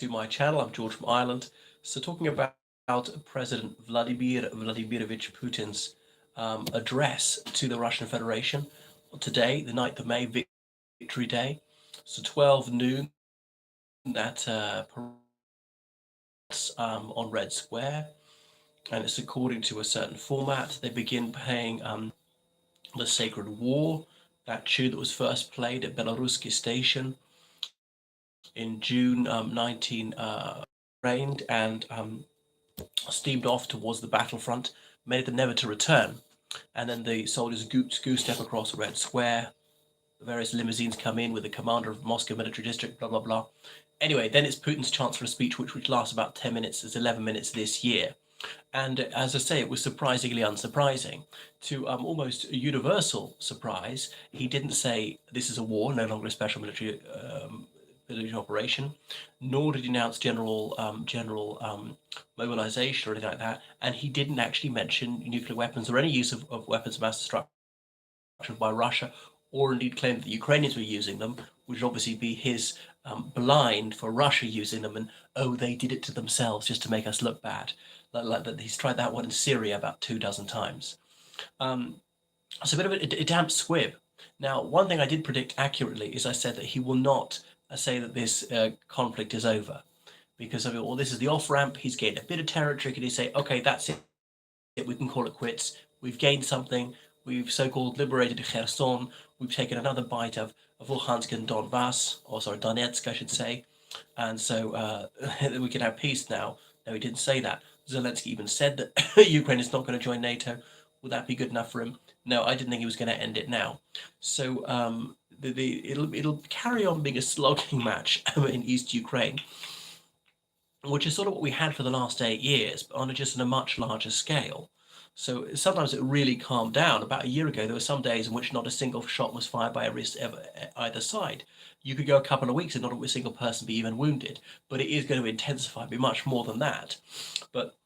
to my channel. I'm George from Ireland. So talking about President Vladimir Vladimirovich Putin's address to the Russian Federation today, the 9th of May, Victory Day. So 12 noon at on Red Square, and it's according to a certain format. They begin playing the Sacred War, that tune that was first played at Belaruski Station in June 19 rained and steamed off towards the battlefront, made them never to return. And then the soldiers goose step across Red Square. The various limousines come in with the commander of Moscow military district, blah, blah, blah. Anyway, then it's Putin's chance for a speech, which lasts about 10 minutes. It's 11 minutes this year. And as I say, it was surprisingly unsurprising. To almost universal surprise, he didn't say this is a war, no longer a special military operation, nor did he announce general mobilization or anything like that. And he didn't actually mention nuclear weapons or any use of weapons of mass destruction by Russia, or indeed claim that the Ukrainians were using them, which would obviously be his blind for Russia using them, and oh, they did it to themselves just to make us look bad. Like that, he's tried that one in Syria about 24 times. It's a bit of a damp squib. Now, one thing I did predict accurately is I said that he will not say that this conflict is over, because I mean, well, this is the off ramp. He's gained a bit of territory. Can he say, okay, that's it? We can call it quits. We've gained something. We've so-called liberated Kherson. We've taken another bite of Luhansk and Donbass, or sorry, Donetsk, I should say. And so we can have peace now. No, he didn't say that. Zelensky even said that Ukraine is not going to join NATO. Would that be good enough for him? No, I didn't think he was going to end it now. So it'll carry on being a slogging match in East Ukraine, which is sort of what we had for the last 8 years, but on just on a much larger scale. So sometimes it really calmed down. About a year ago, there were some days in which not a single shot was fired by either side. You could go a couple of weeks and not a single person be even wounded, but it is going to intensify, be much more than that. But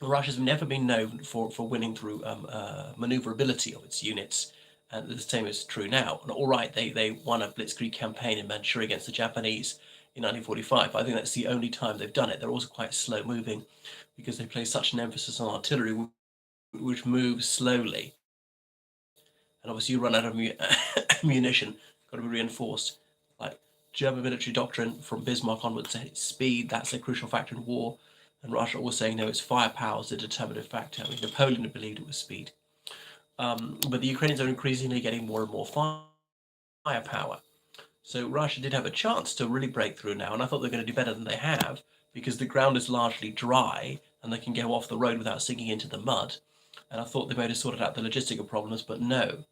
Russia's never been known for winning through maneuverability of its units, and the same is true now. And all right, they won a blitzkrieg campaign in Manchuria against the Japanese in 1945. I think that's the only time they've done it. They're also quite slow moving because they place such an emphasis on artillery, which moves slowly. And obviously, you run out of ammunition, got to be reinforced. Like German military doctrine from Bismarck onwards, speed, that's a crucial factor in war. And Russia was saying, no, it's firepower is the determinative factor. I mean, Napoleon believed it was speed. But the Ukrainians are increasingly getting more and more firepower. So Russia did have a chance to really break through now, and I thought they were going to do better than they have, because the ground is largely dry and they can go off the road without sinking into the mud. And I thought they might have sorted out the logistical problems, but no.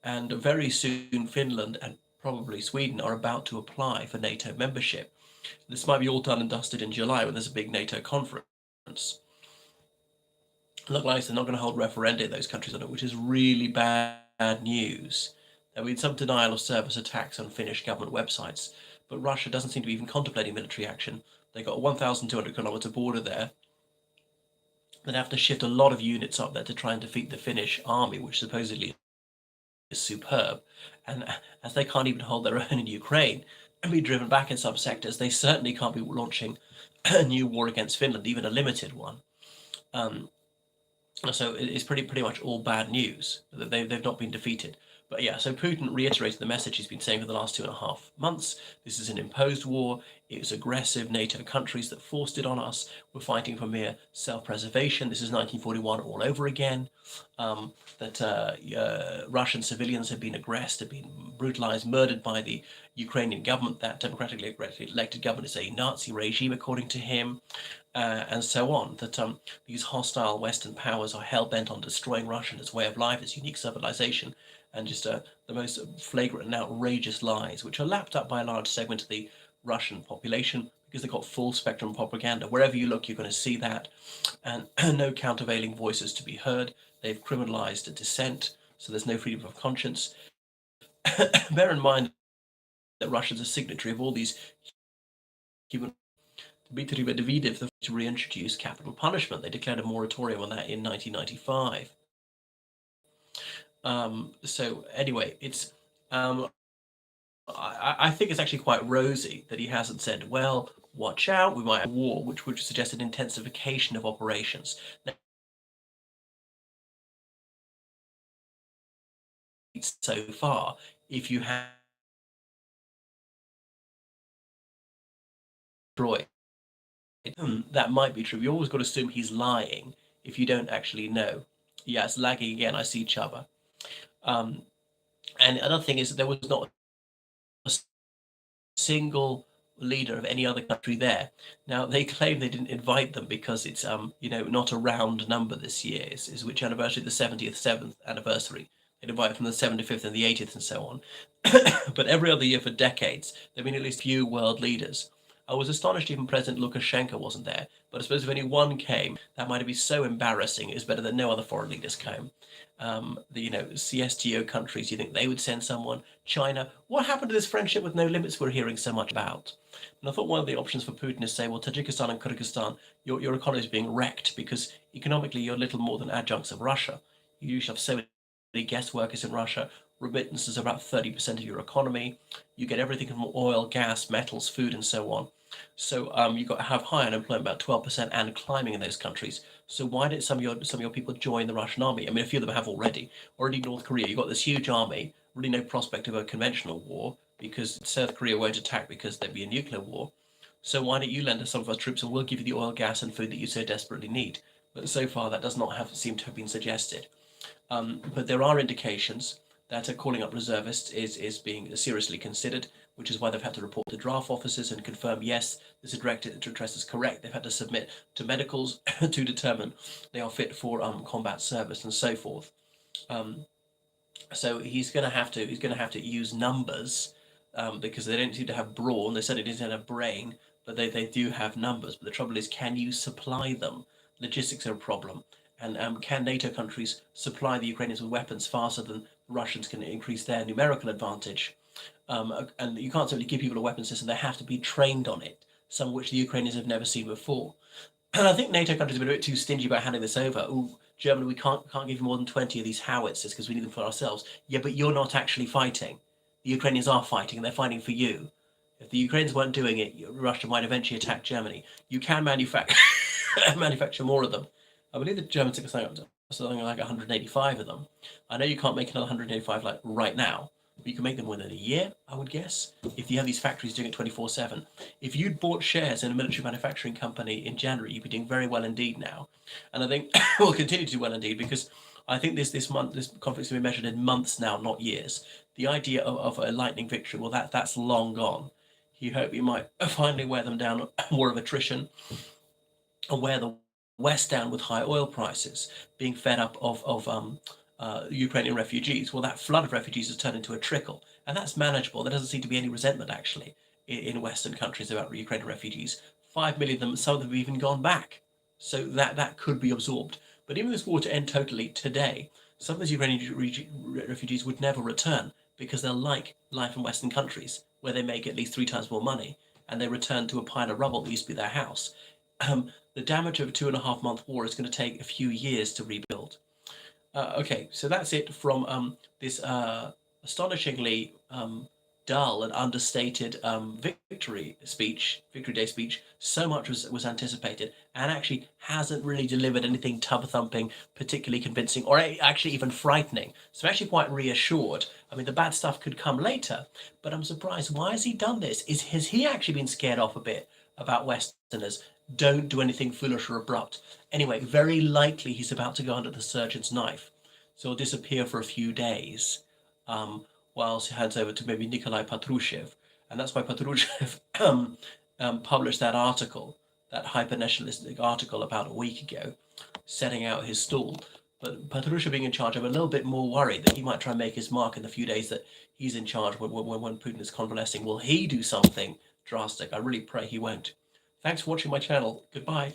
And very soon Finland and probably Sweden are about to apply for NATO membership. This might be all done and dusted in July when there's a big NATO conference. Look like they're not going to hold referenda in those countries on it, which is really bad news. There have been some denial of service attacks on Finnish government websites, but Russia doesn't seem to be even contemplating military action. They've got a 1,200-kilometer border there. They'd have to shift a lot of units up there to try and defeat the Finnish army, which supposedly is superb. And as they can't even hold their own in Ukraine and be driven back in some sectors, they certainly can't be launching a new war against Finland, even a limited one. So it's pretty much all bad news that they've not been defeated. But yeah, so Putin reiterated the message he's been saying for the last 2.5 months. This is an imposed war. It was aggressive NATO countries that forced it on us. We're fighting for mere self-preservation. This is 1941 all over again. Russian civilians have been aggressed, have been brutalized, murdered by the Ukrainian government. That democratically elected government is a Nazi regime, according to him. And so on, that these hostile Western powers are hell-bent on destroying Russia and its way of life, its unique civilization, and just the most flagrant and outrageous lies, which are lapped up by a large segment of the Russian population, because they've got full-spectrum propaganda. Wherever you look, you're going to see that, and no countervailing voices to be heard. They've criminalized dissent, so there's no freedom of conscience. Bear in mind that Russia's a signatory of all these human Dmitry Medvedev to reintroduce capital punishment. They declared a moratorium on that in 1995. So anyway, it's I think it's actually quite rosy that he hasn't said, well, watch out, we might have war, which would suggest an intensification of operations. Now, so far, if you have destroyed, that might be true. You always got to assume he's lying if you don't actually know. Yeah, it's lagging again. I see Chubba. Um, and another thing is that there was not a single leader of any other country there. Now they claim they didn't invite them because it's not a round number this year. Is which anniversary? The 70th, 7th anniversary. They'd invite from the 75th and the 80th and so on. But every other year for decades, there've been at least few world leaders. I was astonished even President Lukashenko wasn't there. But I suppose if only one came, that might be so embarrassing. It's better that no other foreign leaders came. The CSTO countries, you think they would send someone? China. What happened to this friendship with no limits we're hearing so much about? And I thought one of the options for Putin is say, well, Tajikistan and Kyrgyzstan, your economy is being wrecked because economically you're little more than adjuncts of Russia. You usually have so many guest workers in Russia. Remittances are about 30% of your economy. You get everything from oil, gas, metals, food, and so on. So you've got to have high unemployment, about 12% and climbing in those countries. So why did some of your people join the Russian army? I mean, a few of them have already. Already North Korea, you've got this huge army, really no prospect of a conventional war because South Korea won't attack because there'd be a nuclear war. So why don't you lend us some of our troops and we'll give you the oil, gas, and food that you so desperately need? But so far, that does not seem to have been suggested. But there are indications that calling up reservists is being seriously considered, which is why they've had to report to draft officers and confirm, yes, this direct address is correct. They've had to submit to medicals to determine they are fit for combat service and so forth. Um, so he's going to have to use numbers because they don't seem to have brawn. They said it doesn't have brain, but they do have numbers. But the trouble is, can you supply them? Logistics are a problem. And can NATO countries supply the Ukrainians with weapons faster than the Russians can increase their numerical advantage? And you can't simply give people a weapon system. They have to be trained on it, some of which the Ukrainians have never seen before. And I think NATO countries have been a bit too stingy about handing this over. Oh, Germany, we can't give you more than 20 of these howitzers because we need them for ourselves. Yeah, but you're not actually fighting. The Ukrainians are fighting, and they're fighting for you. If the Ukrainians weren't doing it, Russia might eventually attack Germany. You can manufacture manufacture more of them. I believe the Germans took something like 185 of them. I know you can't make another 185 like right now, but you can make them within a year, I would guess, if you have these factories doing it 24/7. If you'd bought shares in a military manufacturing company in January, you'd be doing very well indeed now. And I think we'll continue to do well indeed because I think this conflict's going to be measured in months now, not years. The idea of a lightning victory, well, that's long gone. You hope you might finally wear them down, war of attrition, and wear the West down with high oil prices, being fed up of Ukrainian refugees. Well, that flood of refugees has turned into a trickle, and that's manageable. There doesn't seem to be any resentment actually in Western countries about Ukrainian refugees. 5 million of them, some of them have even gone back, so that could be absorbed. But even if this war to end totally today, some of those Ukrainian refugees would never return because they'll like life in Western countries where they make at least 3 times more money, and they return to a pile of rubble that used to be their house. The damage of a 2.5 month war is going to take a few years to rebuild. Okay, so that's it from this astonishingly dull and understated Victory Day speech. So much was anticipated and actually hasn't really delivered anything tub thumping, particularly convincing, or actually even frightening. So I'm actually quite reassured. I mean, the bad stuff could come later, but I'm surprised. Why has he done this? Has he actually been scared off a bit about Westerners? Don't do anything foolish or abrupt. Anyway, very likely he's about to go under the surgeon's knife. So he'll disappear for a few days whilst he hands over to maybe Nikolai Patrushev. And that's why Patrushev published that article, that hyper-nationalistic article about a week ago, setting out his stall. But Patrushev being in charge, I'm a little bit more worried that he might try and make his mark in the few days that he's in charge when Putin is convalescing. Will he do something drastic? I really pray he won't. Thanks for watching my channel. Goodbye.